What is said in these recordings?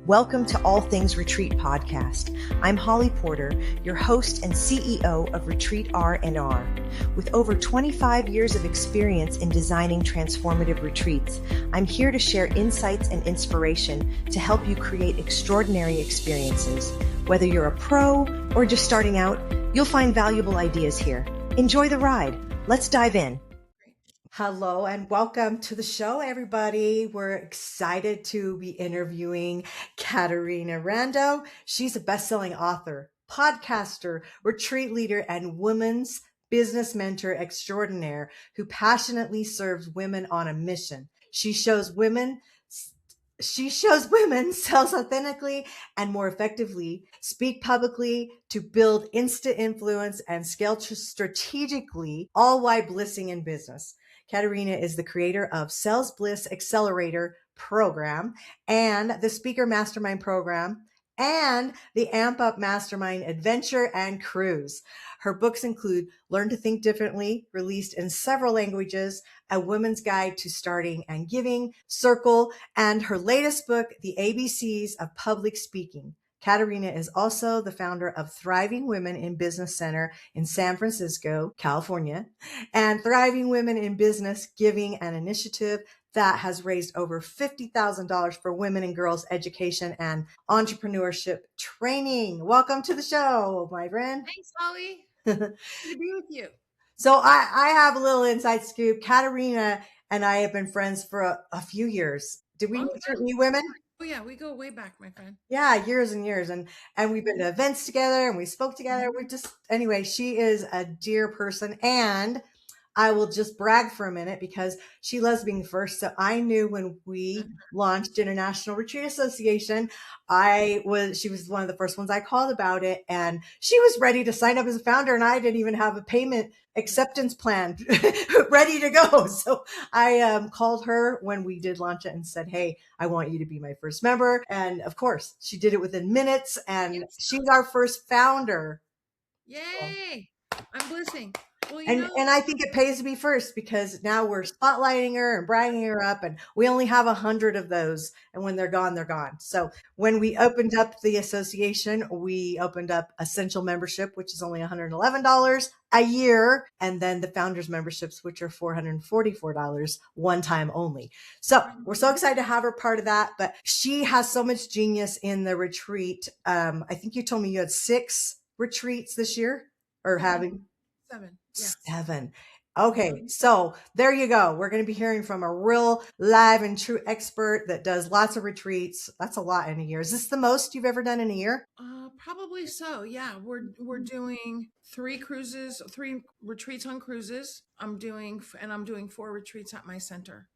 Welcome to All Things Retreat Podcast. I'm Holly Porter, your host and CEO of Retreat R&R. With over 25 years of experience in designing transformative retreats, I'm here to share insights and inspiration to help you create extraordinary experiences. Whether you're a pro or just starting out, you'll find valuable ideas here. Enjoy the ride. Let's dive in. Hello and welcome to the show, everybody. We're excited to be interviewing Katarina Rando. She's a best-selling author, podcaster, retreat leader, and women's business mentor extraordinaire who passionately serves women on a mission. She shows women sell authentically and more effectively, speak publicly to build instant influence and scale strategically, all while blissing in business. Katarina is the creator of Sales Bliss Accelerator Program and the Speaker Mastermind Program and the Amp Up Mastermind Adventure and Cruise. Her books include Learn to Think Differently, released in several languages, A Woman's Guide to Starting and Giving, Circle, and her latest book, The ABCs of Public Speaking. Katarina is also the founder of Thriving Women in Business Center in San Francisco, California, and Thriving Women in Business Giving, an initiative that has raised over $50,000 for women and girls education and entrepreneurship training. Welcome to the show, my friend. Thanks, Holly. Good to be with you. So I have a little inside scoop. Katarina and I have been friends for a few years. Did we meet through eWomen? Oh yeah, we go way back, my friend. Yeah, years and years. And we've been to events together and we spoke together. Anyway, she is a dear person. And I will just brag for a minute because she loves being first. So I knew when we launched International Retreat Association, she was one of the first ones I called about it. And she was ready to sign up as a founder. And I didn't even have a payment acceptance plan ready to go. So I called her when we did launch it and said, hey, I want you to be my first member. And of course, she did it within minutes. And she's our first founder. Yay! I'm blissing. Well, and I think it pays to be first because now we're spotlighting her and bragging her up, and we only have 100 of those. And when they're gone, they're gone. So when we opened up the association, we opened up Essential membership, which is only $111 a year. And then the founders memberships, which are $444 one time only. So we're so excited to have her part of that. But she has so much genius in the retreat. I think you told me you had 6 retreats this year or having 7. Yeah. 7. Okay. So there you go. We're going to be hearing from a real live and true expert that does lots of retreats. That's a lot in a year. Is this the most you've ever done in a year? Probably so. Yeah. We're doing 3 cruises, 3 retreats on cruises. I'm doing 4 retreats at my center.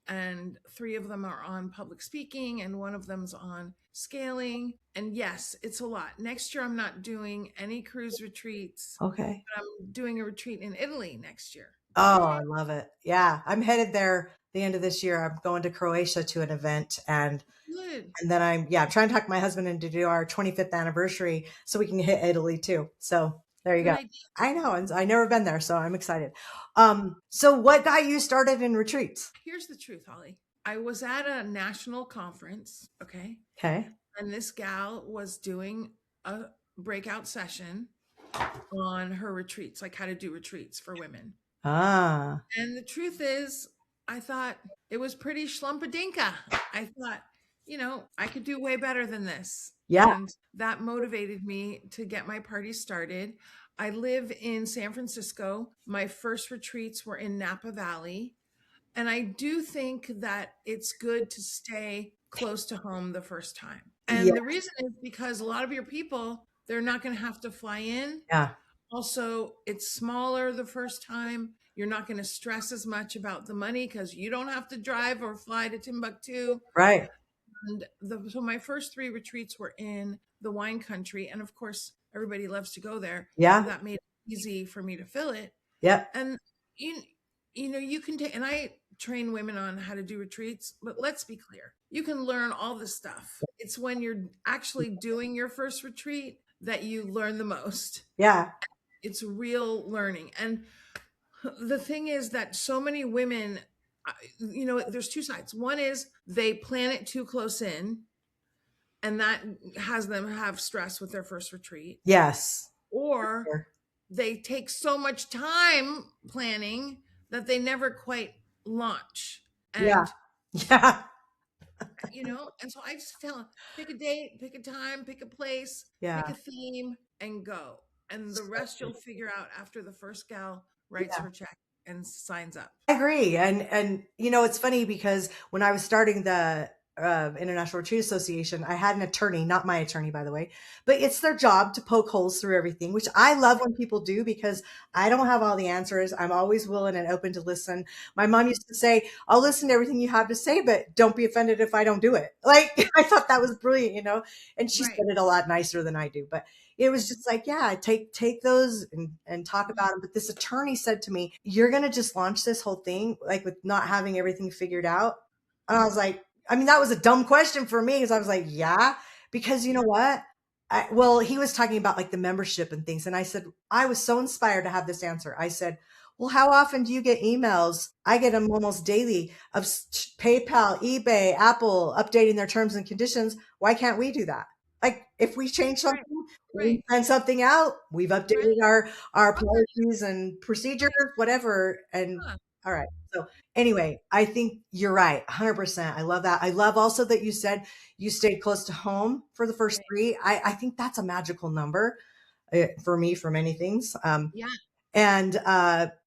And 3 of them are on public speaking and 1 of them's on scaling. And yes, it's a lot. Next year, I'm not doing any cruise retreats. Okay. But I'm doing a retreat in Italy next year. Oh, I love it. Yeah. I'm headed there the end of this year. I'm going to Croatia to an event and then I'm trying to talk my husband into do our 25th anniversary so we can hit Italy too. So there you go. I know. And I've never been there, so I'm excited. So what got you started in retreats? Here's the truth, Holly. I was at a national conference. Okay. And this gal was doing a breakout session on her retreats, like how to do retreats for women. And the truth is, I thought it was pretty schlumpadinka. I thought, I could do way better than this. Yeah. And that motivated me to get my party started. I live in San Francisco. My first retreats were in Napa Valley. And I do think that it's good to stay close to home the first time. And the reason is because a lot of your people, they're not going to have to fly in. Yeah. Also, it's smaller the first time. You're not going to stress as much about the money because you don't have to drive or fly to Timbuktu. Right. And so my first 3 retreats were in the wine country. And of course, everybody loves to go there. Yeah. So that made it easy for me to fill it. Yeah. And, you can take, and I train women on how to do retreats, but let's be clear. You can learn all this stuff. It's when you're actually doing your first retreat that you learn the most. Yeah. It's real learning. And the thing is that so many women, there's 2 sides. One is they plan it too close in and that has them have stress with their first retreat. Yes. Or Sure. they take so much time planning that they never quite launch. Yeah. And Yeah. and so I just tell them, pick a date, pick a time, pick a place, pick Yeah. a theme, and go. And the So rest true. you'll figure out after the first gal writes Yeah. her check and signs up. I agree. And it's funny because when I was starting the International Retreat Association, I had an attorney, not my attorney, by the way, but it's their job to poke holes through everything, which I love when people do because I don't have all the answers. I'm always willing and open to listen. My mom used to say, I'll listen to everything you have to say, but don't be offended if I don't do it. Like, I thought that was brilliant, and she Right. said it a lot nicer than I do, but it was just like, yeah, take those and talk Mhm. about them. But this attorney said to me, you're going to just launch this whole thing, like with not having everything figured out. And I was like, I mean, that was a dumb question for me because I was like, yeah, because you know Yeah. what? Well, he was talking about like the membership and things. And I said, I was so inspired to have this answer. I said, well, how often do you get emails? I get them almost daily of PayPal, eBay, Apple updating their terms and conditions. Why can't we do that? Like if we change Right. something, we Right. send something out, we've Right. updated our Oh, policies and procedures, right. whatever. And Huh. all right. So anyway, I think you're right. 100%. I love that. I love also that you said you stayed close to home for the first Right. three. I think that's a magical number for me for many things. Yeah. And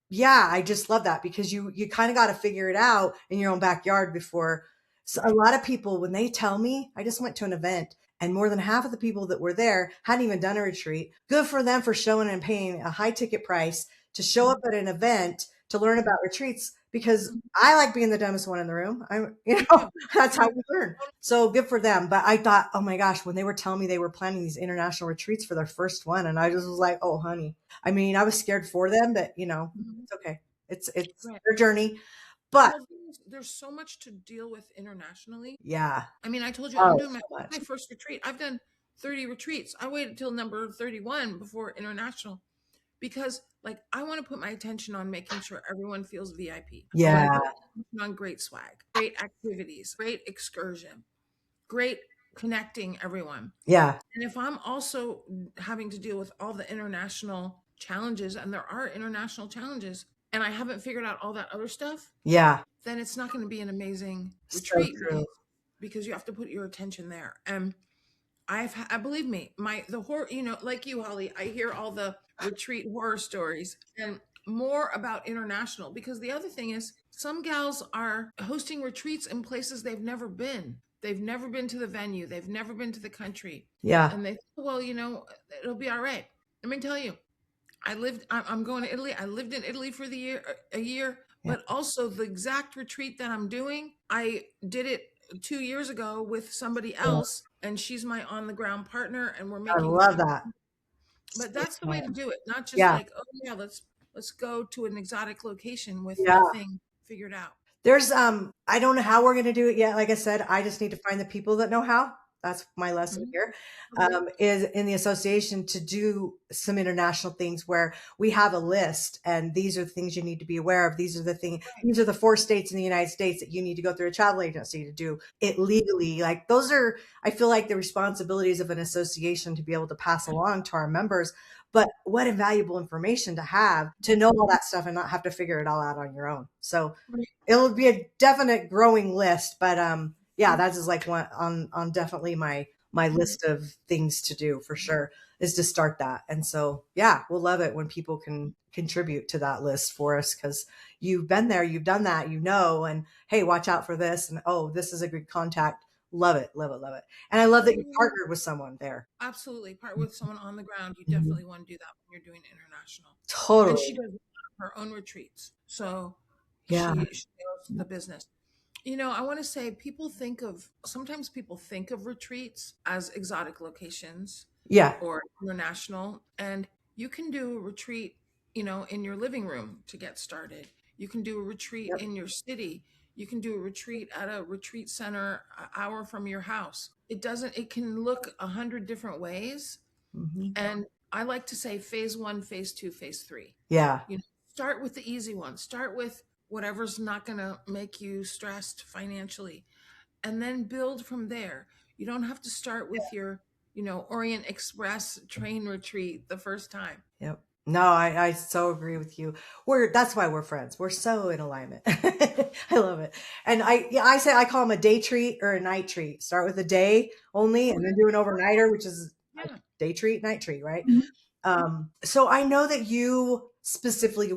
yeah, I just love that because you kind of got to figure it out in your own backyard before. So a Right. lot of people, when they tell me, I just went to an event and more than half of the people that were there hadn't even done a retreat. Good for them for showing and paying a high ticket price to show up Mhm. at an event to learn Mhm. about retreats because Mhm. I like being the dumbest one in the room. Me too. That's how Me we learn. too. So good for them. But I thought, oh my gosh, when they were telling me they were planning these international retreats for their first one, and I just was like, oh, honey. I mean, I was scared for them, but Mhm. it's okay. It's Right. their journey. But Well, there's so much to deal with internationally. yeah, I mean, I told you I'm oh, doing my, so much. my first retreat. I've done 30 retreats. I waited till number 31 before international because, like, I want to put my attention on making sure everyone feels VIP. I want to Yeah, put my attention on great swag, great activities, great excursion, great connecting everyone. yeah, And if I'm also having to deal with all the international challenges, and there are international challenges, and I haven't figured out all that other stuff, yeah. then it's not going to be an amazing So retreat true. because you have to put your attention there. And I believe me, the horror, like you, Holly, I hear all the retreat horror stories and more about international because the other thing is some gals are hosting retreats in places they've never been. They've never been to the venue, they've never been to the country. Yeah, And they think, well, it'll be all right. Let me tell you, I'm going to Italy. I lived in Italy for a year, yeah. but also the exact retreat that I'm doing, I did it 2 years ago with somebody Yeah. else, and she's my on the ground partner, and we're I making love fun. that. But So that's the way smart. to do it, not just Yeah, like, oh yeah, let's go to an exotic location with yeah. nothing figured out. There's I don't know how we're gonna do it yet. Like I said, I just need to find the people that know how. That's my lesson Mhm. here. Okay. Is in the association to do some international things where we have a list and these are the things you need to be aware of. Right. These are the 4 states in the United States that you need to go through a travel agency to do it Mhm. legally. Like those are, I feel like the responsibilities of an association to be able to pass along to our members. But what invaluable information to have to know all that stuff and not have to figure it all out on your own. So Right. it'll be a definite growing list, but yeah, that is like one on definitely my Mhm. list of things to do for sure is to start that. And so yeah, we'll love it when people can contribute to that list for us because you've been there, you've done that, and hey, watch out for this, and oh, this is a good contact. Love it, love it, love it. And I love that you Mhm. partnered with someone there. Absolutely. Part with someone on the ground. You Mhm. definitely want to do that when you're doing international. And she Totally. does her own retreats. So Yeah. she knows the business. I want to say sometimes people think of retreats as exotic locations Yeah. or international. And you can do a retreat, in your living room to get started. You can do a retreat Yep. in your city. You can do a retreat at a retreat center an hour from your house. It can look 100 different ways. Hmm. And I like to say phase one, phase two, phase three. Yeah. You know, start with the easy one. Start with whatever's not going to make you stressed financially, and then build from there. You don't have to start with your, Orient Express train retreat the first time. Yep. No, I so agree with you. That's why we're friends. We're so in alignment. I love it. And I say I call them a day treat or a night treat. Start with a day only Oh, and then do an yeah. overnighter, which is a Yeah. day treat, night treat, right? So I know that you specifically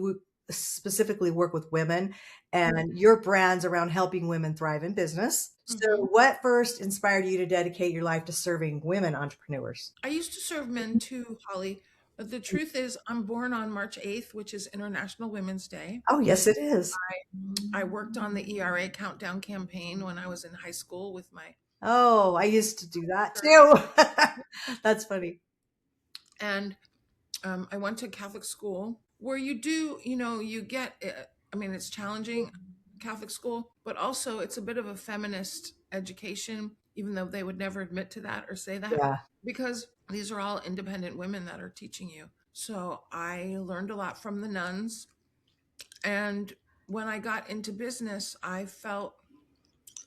work with women and your brand's around helping women thrive in business. So Mm-hmm. what first inspired you to dedicate your life to serving women entrepreneurs? I used to serve men too, Holly. But the truth is, I'm born on March 8th, which is International Women's Day. Oh, yes, it is. I worked on the ERA countdown campaign when I was in high school with my Oh, I used to do that sister. too. That's funny. And I went to Catholic school where you do, you get, I mean, it's challenging, Catholic school, but also it's a bit of a feminist education, even though they would never admit to that or say that, Yeah. because these are all independent women that are teaching you. So I learned a lot from the nuns. And when I got into business, I felt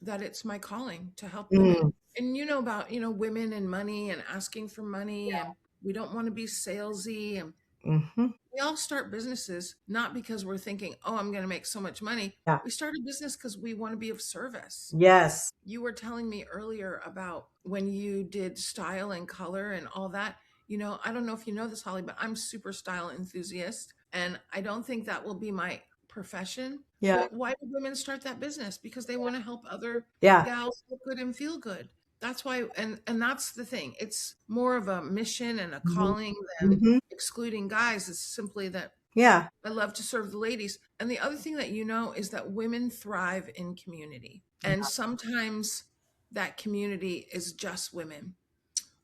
that it's my calling to help women. Mm, And you know about, women and money and asking for money, and we don't want to be salesy, and mhm. we all start businesses not because we're thinking, oh, I'm going to make so much money. Yeah. We start a business because we want to be of service. Yes. You were telling me earlier about when you did style and color and all that. I don't know if you know this, Holly, but I'm super style enthusiast. And I don't think that will be my profession. Yeah. But why do women start that business? Because they want to help other Yeah. gals look good and feel good. That's why, and that's the thing. It's more of a mission and a Mhm. calling than Mhm. excluding guys. It's simply that Yeah. I love to serve the ladies. And the other thing that you know is that women thrive in community. And sometimes that community is just women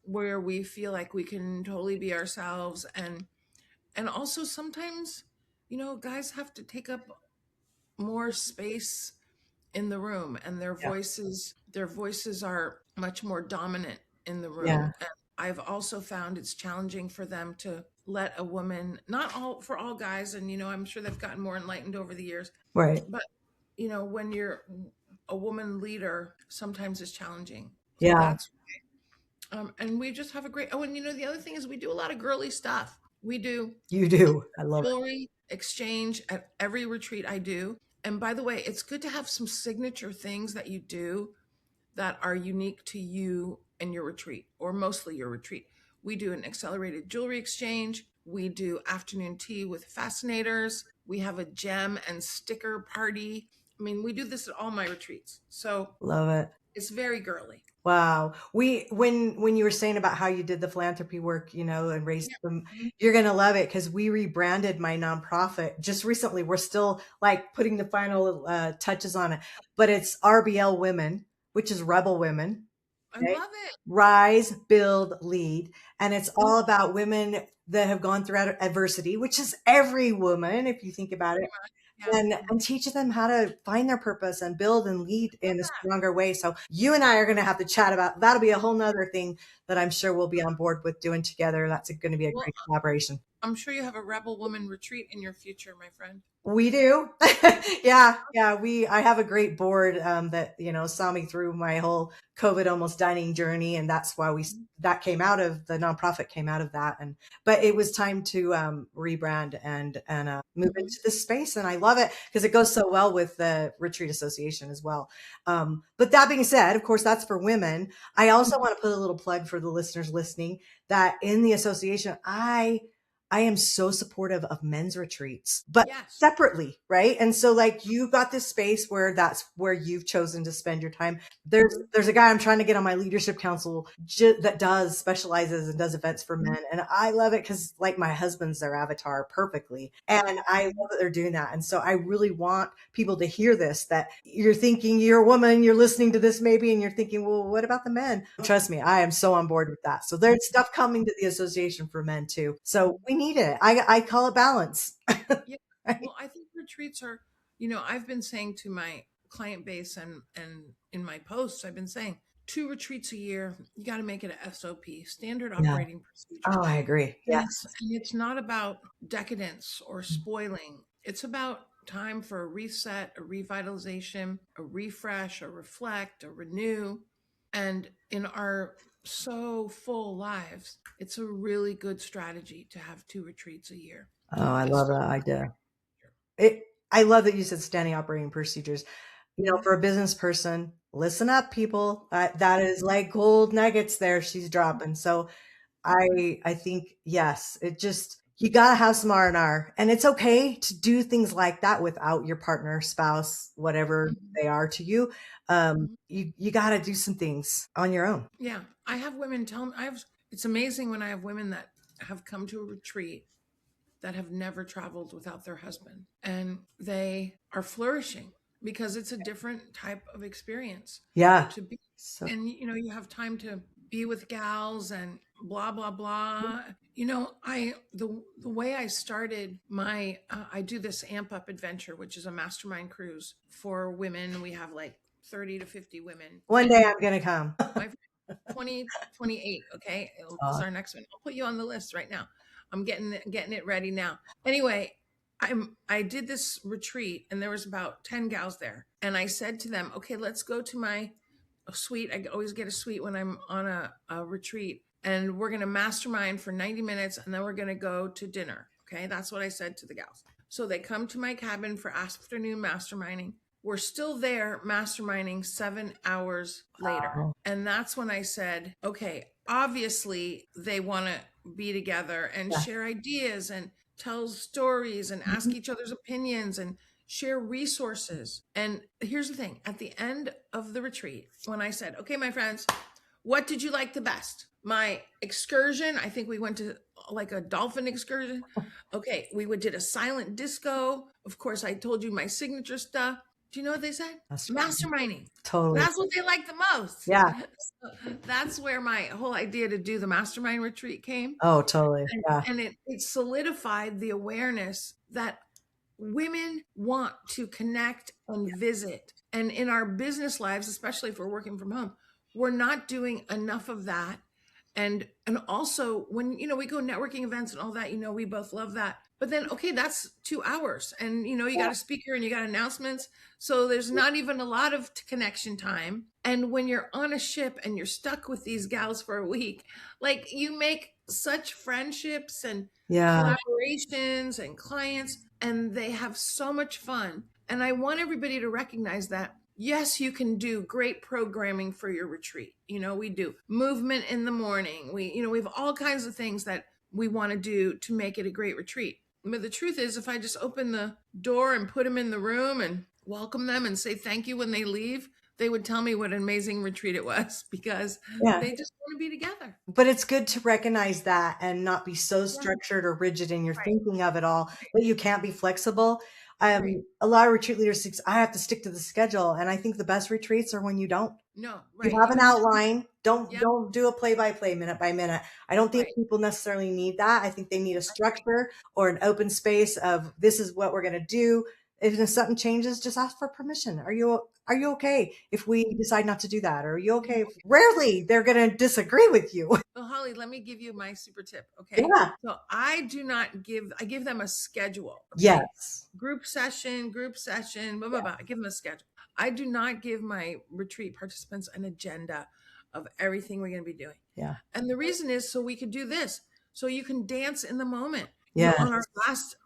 where we feel like we can totally be ourselves, and also sometimes, guys have to take up more space in the room, and Yeah. their voices are much more dominant in the room. Yeah. And I've also found it's challenging for them to let a woman, not all for all guys, and I'm sure they've gotten more enlightened over the years, Right. but when you're a woman leader, sometimes it's challenging. So Yeah. that's and we just have a great. Oh, and the other thing is we do a lot of girly stuff. We do You do. I love it. jewelry exchange at every retreat I do. And by the way, it's good to have some signature things that you do that are unique to you and your retreat, or mostly your retreat. We do an accelerated jewelry exchange. We do afternoon tea with fascinators. We have a gem and sticker party. I mean, we do this at all my retreats. So Love it. it's very girly. Wow. When you were saying about how you did the philanthropy work, and raised Yeah. them, Mhm. you're gonna love it because we rebranded my nonprofit just recently. We're still like putting the final touches on it, but it's RBL Women, which is Rebel Women. I Okay? love it. Rise, build, lead. And it's all about women that have gone through adversity, which is every woman, if you think about Pretty it, much. Yeah. and teaching them how to find their purpose and build and lead Love in a that. stronger way. So you and I are going to have to chat about that'll be a whole nother thing that I'm sure we'll be on board with doing together. That's going to be a Well, great collaboration. I'm sure you have a rebel woman retreat in your future, my friend. We do. Yeah. Yeah. I have a great board that, saw me through my whole COVID almost dining journey. And that's why that came out of the nonprofit came out of that. But it was time to rebrand and move Mhm. into this space. And I love it because it goes so well with the Retreat Association as well. But that being said, of course, that's for women. I also Mhm. want to put a little plug for the listeners listening that in the association, I am so supportive of men's retreats, but Yes. separately, right? And so like you got this space where that's where you've chosen to spend your time. There's a guy I'm trying to get on my leadership council that does specializes and does events for men. And I love it because like my husband's their avatar perfectly. And I love that they're doing that. And so I really want people to hear this, that you're thinking you're a woman, you're listening to this maybe, and you're thinking, well, what about the men? Trust me, I am so on board with that. So there's stuff coming to the association for men too. So we need it. I call it balance. Yeah. Right? Well, I think retreats are, I've been saying to my client base, and in my posts, I've been saying 2 retreats a year. You got to make it a SOP, standard Yeah. operating Oh, procedure. I agree. And Yes. it's not about decadence or spoiling. It's about time for a reset, a revitalization, a refresh, a reflect, a renew. And in our so full lives, it's a really good strategy to have 2 retreats a year. Oh, I Just love start. that idea. I love that you said standing operating procedures. Mhm. For a business person, listen up, people. That is like gold nuggets there she's dropping. So I think yes, it just you gotta have some R&R, and it's okay to do things like that without your partner, spouse, whatever Mhm. they are to you. Mhm. You gotta do some things on your own. Yeah, I have women tell me it's amazing when I have women that have come to a retreat that have never traveled without their husband, and they are flourishing because it's a different type of experience Yeah. to be. So And you have time to be with gals and blah blah blah. I the way I started my I do this Amp Up adventure, which is a mastermind cruise for women. We have like 30 to 50 women one day I'm gonna come. my 2028. Okay, is Uh, our next one. I'll put you on the list right now. I'm getting it ready now. Anyway, I did this retreat and there was about 10 gals there, and I said to them, okay, let's go to my suite. I always get a suite when I'm on a retreat, and we're going to mastermind for 90 minutes and then we're going to go to dinner. Okay, that's what I said to the gals. So they come to my cabin for afternoon masterminding. We're still there masterminding 7 hours later. oh, And that's when I said, okay, obviously they want to be together and yeah. share ideas and tell stories and ask Mhm. each other's opinions and share resources. And here's the thing, at the end of the retreat, when I said, okay, my friends, what did you like the best? My excursion, I think we went to like a dolphin excursion. Okay, did a silent disco. Of course, I told you my signature stuff. Do you know what they said? That's Masterminding. totally. That's what they like the most. Yeah. So that's where my whole idea to do the mastermind retreat came. Oh, totally. And, Yeah. and it solidified the awareness that women want to connect and visit. And in our business lives, especially if we're working from home, we're not doing enough of that. And also when we go networking events and all that, we both love that. But then okay, that's 2 hours, and you got a speaker and you got announcements, so there's not even a lot of connection time. And when you're on a ship and you're stuck with these gals for a week, like, you make such friendships and Yeah. collaborations and clients, and they have so much fun. And I want everybody to recognize that yes, you can do great programming for your retreat. We do movement in the morning. We have all kinds of things that we want to do to make it a great retreat. But the truth is, if I just open the door and put them in the room and welcome them and say thank you when they leave, they would tell me what an amazing retreat it was, because Yeah. they just want to be together. But it's good to recognize that and not be so Yeah, structured or rigid in your right, thinking of it all right, that you can't be flexible. right. A lot of retreat leaders think I have to stick to the schedule, and I think the best retreats are when you don't. No, You right. have You an can just, outline. Don't yep, don't do a play by play, minute by minute. I don't think right, people necessarily need that. I think they need a that's right. structure or an open space of this is what we're going to do. If something changes, just ask for permission. Are you okay if we decide not to do that? Or are you okay if rarely they're going to disagree with you? Well, Holly, let me give you my super tip. Okay. Yeah. So I give them a schedule. Okay. Yes. Group session, blah, blah, blah. I give them a schedule. I do not give my retreat participants an agenda of everything we're going to be doing. Yeah. And the reason is so we could do this. So you can dance in the moment. Yes. On our last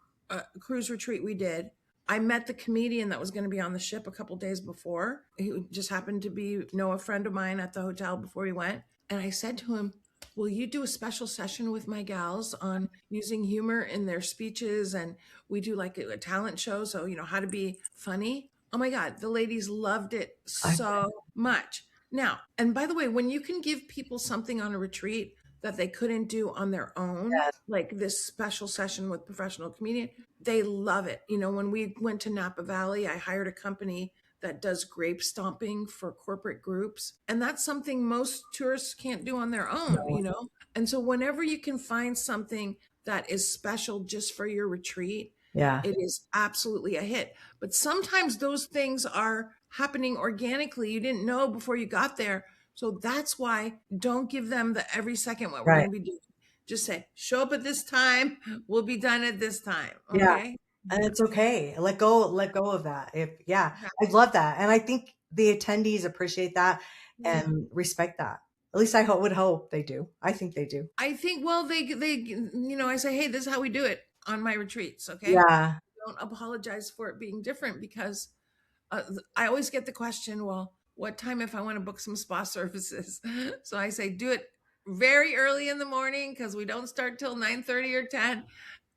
cruise retreat we did, I met the comedian that was going to be on the ship a couple days before. He just happened to know a friend of mine at the hotel before he went. And I said to him, will you do a special session with my gals on using humor in their speeches? And we do like a talent show. So, how to be funny. Oh my God, the ladies loved it I, so much. Now, and by the way, when you can give people something on a retreat that they couldn't do on their own, yes. like this special session with professional comedian, they love it. When we went to Napa Valley, I hired a company that does grape stomping for corporate groups. And that's something most tourists can't do on their own. And so whenever you can find something that is special just for your retreat, Yeah. it is absolutely a hit. But sometimes those things are happening organically. You didn't know before you got there. So that's why don't give them the every second what we're Right. going to be doing. Just say, show up at this time. We'll be done at this time. Yeah. Okay. And it's okay. Let go of that. I love that. And I think the attendees appreciate that. Yeah. and respect that. At least I would hope they do. I think they do. I think, well, I say, hey, this is how we do it on my retreats. Okay. Yeah. Don't apologize for it being different because I always get the question, well, what time if I want to book some spa services? So I say, do it very early in the morning because we don't start till 9:30 or 10,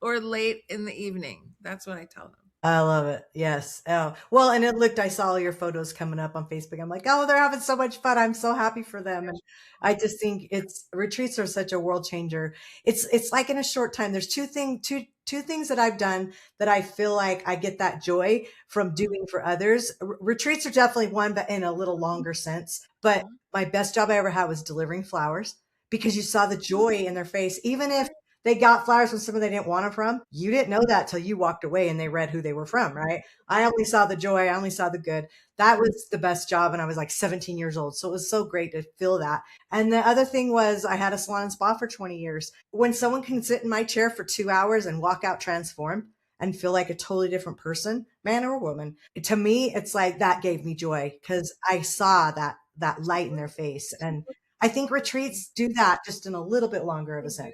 or late in the evening. That's what I tell them. I love it. Yes. Oh, well, and it looked, I saw all your photos coming up on Facebook. I'm like, oh, they're having so much fun. I'm so happy for them. And I just think it's retreats are such a world changer. It's like in a short time, there's two things that I've done that I feel like I get that joy from doing for others. Retreats are definitely one, but in a little longer sense. But my best job I ever had was delivering flowers because you saw the joy in their face, even if they got flowers from someone they didn't want them from. You didn't know that till you walked away and they read who they were from, right? I only saw the joy. I only saw the good. That was the best job. And I was like 17 years old. So it was so great to feel that. And the other thing was I had a salon and spa for 20 years. When someone can sit in my chair for 2 hours and walk out transformed and feel like a totally different person, man or woman, to me, it's like that gave me joy because I saw that light in their face. And I think retreats do that just in a little bit longer of They a do sense.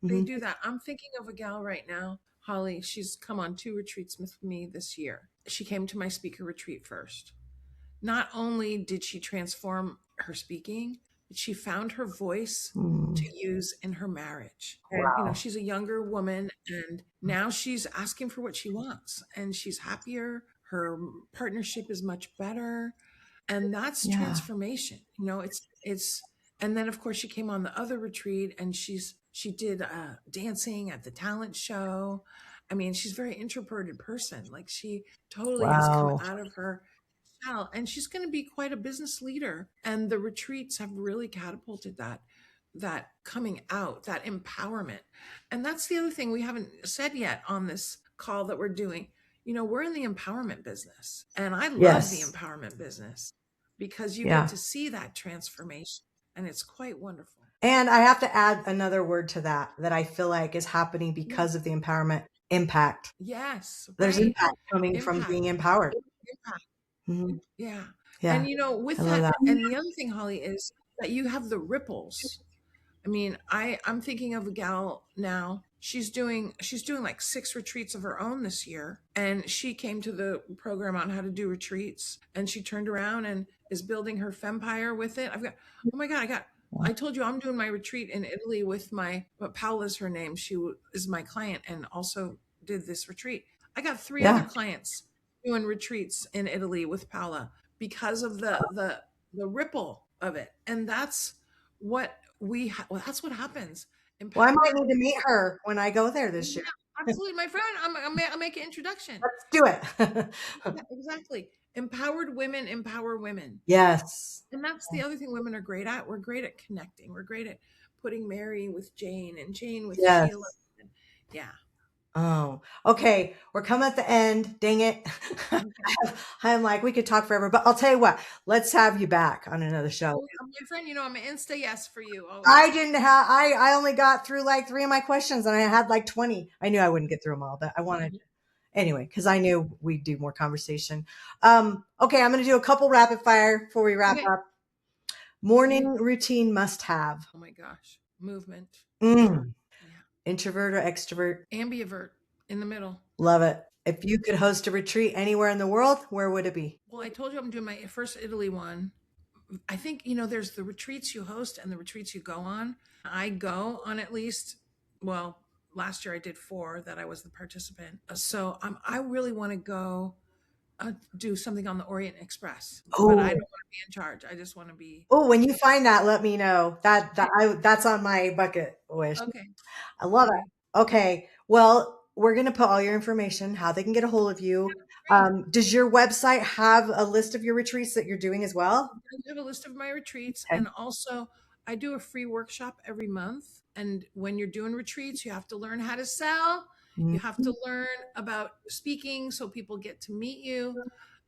They Mhm. do that. I'm thinking of a gal right now, Holly. She's come on 2 retreats with me this year. She came to my speaker retreat first. Not only did she transform her speaking, but she found her voice to Mm. use in her marriage. And, Wow. she's a younger woman and now she's asking for what she wants and she's happier. Her partnership is much better. And that's Yeah. transformation. And then of course she came on the other retreat and she did dancing at the talent show. I mean, she's a very introverted person. Like she totally has come Wow. out of her shell and she's going to be quite a business leader. And the retreats have really catapulted that coming out, that empowerment. And that's the other thing we haven't said yet on this call that we're doing. We're in the empowerment business and I love the Yes. empowerment business because you get Yeah. to see that transformation and it's quite wonderful. And I have to add another word to that I feel like is happening Yeah. because of the empowerment impact. Yes, There's right. impact coming from Impact. being empowered. Impact. Mhm. Yeah. Yeah. And I with love that, that. and the other thing, Holly, is that you have the ripples. I mean, I'm thinking of a gal now. She's doing like 6 retreats of her own this year. And she came to the program on how to do retreats and she turned around and is building her fempire with it. Oh my God, I told you I'm doing my retreat in Italy with Paula's her name. Is my client and also did this retreat. I got 3 other Yeah. clients doing retreats in Italy with Paula because of the ripple of it. And that's what that's what happens. Well, I might Empowered need to meet women. her when I go there this Yeah, year. absolutely, my friend. I'll make an introduction. Let's do it. Yeah, exactly. Empowered women empower women. Yes. And that's the other thing women are great at. We're great at connecting. We're great at putting Mary with Jane and Jane with Sheila. Yes. Yeah. Oh, okay. We're coming at the end. Dang it. Okay. I'm like, we could talk forever, but I'll tell you what, let's have you back on another show. Well, my friend, I'm an Insta yes for you I always. didn't have, I only got through like 3 of my questions and I had like 20. I knew I wouldn't get through them all, but I wanted to anyway, because I knew we'd do more conversation. Okay. I'm going to do a couple rapid fire before we wrap Okay. up. Morning routine must have. Oh my gosh. Movement. Mm. Yeah. Introvert or extrovert? Ambivert in the middle. Love it. If you could host a retreat anywhere in the world, where would it be? Well, I told you I'm doing my first Italy one. I think, there's the retreats you host and the retreats you go on. I go on at least, well, last year I did 4 that I was the participant. So I really want to go do something on the Orient Express, but I don't Oh, want to be in charge. I just want to be. oh, when you find that, let me know. That's on my bucket wish. Okay. I love Okay. it. Okay. Well, we're going to put all your information, how they can get a hold of you. Great. Does your website have a list of your retreats that you're doing as well? I have a list of my retreats Okay. and also I do a free workshop every month. And when you're doing retreats, you have to learn how to sell. You have Mhm. to learn about speaking so people get to meet you.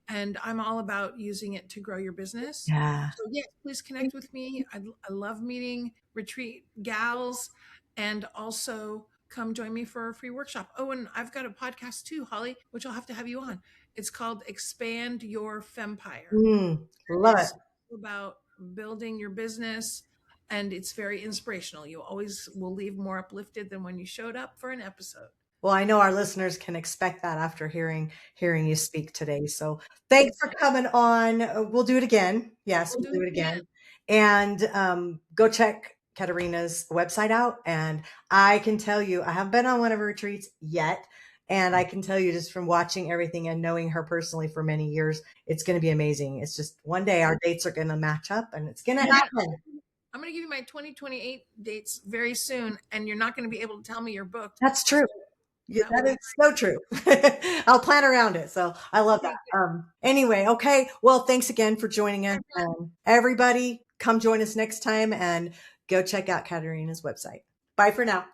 And I'm all about using it to grow your business. Yeah. So yes, please connect with me. I love meeting retreat gals and also come join me for a free workshop. Oh, and I've got a podcast too, Holly, which I'll have to have you on. It's called Expand Your Fempire. Mm, love it. It's about building your business, and it's very inspirational. You always will leave more uplifted than when you showed up for an episode. Well, I know our listeners can expect that after hearing you speak today. So thanks for coming on. We'll do it again. Yes, we'll do it again. And go check Katarina's website out. And I can tell you, I haven't been on one of her retreats yet. And I can tell you just from watching everything and knowing her personally for many years, it's going to be amazing. It's just one day our dates are going to match up and it's going to happen. I'm going to give you my 2028 dates very soon, and you're not going to be able to tell me you're booked. That's true. Yeah, that is so true. I'll plan around it. So I love that. Anyway, okay. Well, thanks again for joining us. Everybody, come join us next time and go check out Katarina's website. Bye for now.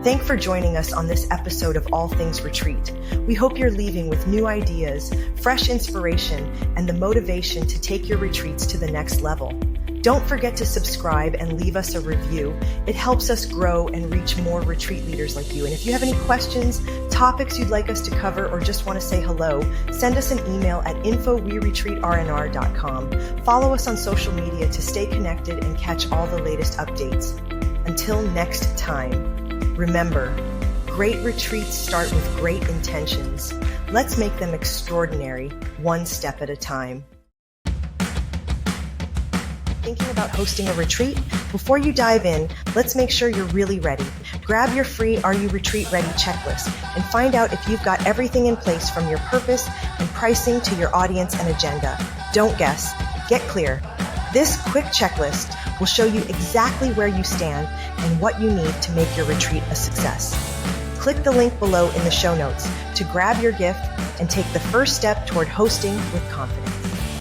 Thanks for joining us on this episode of All Things Retreat. We hope you're leaving with new ideas, fresh inspiration, and the motivation to take your retreats to the next level. Don't forget to subscribe and leave us a review. It helps us grow and reach more retreat leaders like you. And if you have any questions, topics you'd like us to cover, or just want to say hello, send us an email at info@weretreatrnr.com. Follow us on social media to stay connected and catch all the latest updates. Until next time, remember, great retreats start with great intentions. Let's make them extraordinary, one step at a time. Thinking about hosting a retreat? Before you dive in, let's make sure you're really ready. Grab your free Are You Retreat Ready checklist and find out if you've got everything in place from your purpose and pricing to your audience and agenda. Don't guess. Get clear. This quick checklist will show you exactly where you stand and what you need to make your retreat a success. Click the link below in the show notes to grab your gift and take the first step toward hosting with confidence.